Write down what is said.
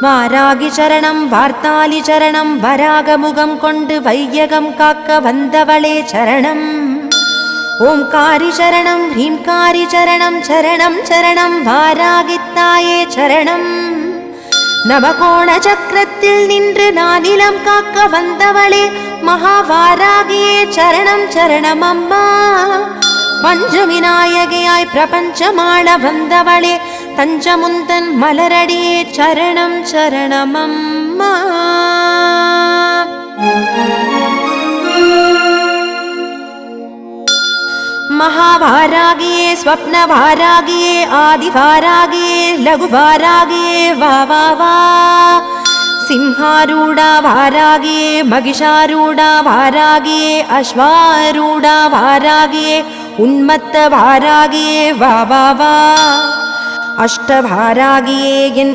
வாராகி சரணம் வார்த்தாலி சரணம் வராகமுகம் கொண்டு வையகம் காக்க வந்தவளே சரணம். ஓம்காரி சரணம் ஹ்ரீம்காரி சரணம் சரணம் சரணம் வாராகித்தாயே சரணம். நவகோண சக்கரத்தில் நின்று நானிலம் காக்க வந்தவளே மகாவாராகியே சரணம் சரணம் அம்மா. பஞ்சவிநாயகியாய் பிரபஞ்சமாள வந்தவளே தஞ்சமுந்தன் மலரடியே சரணம் சரணம் அம்மா. महावारागिये स्वप्नवारागिये आदिवारागिये लघुवारागिये वा वा वा. सिंहारूढा वारागिये महिषारूढा वारागिये अश्वारूढा वारागिये उन्मत्त वारागिये वा वा वा. अष्टवारागिये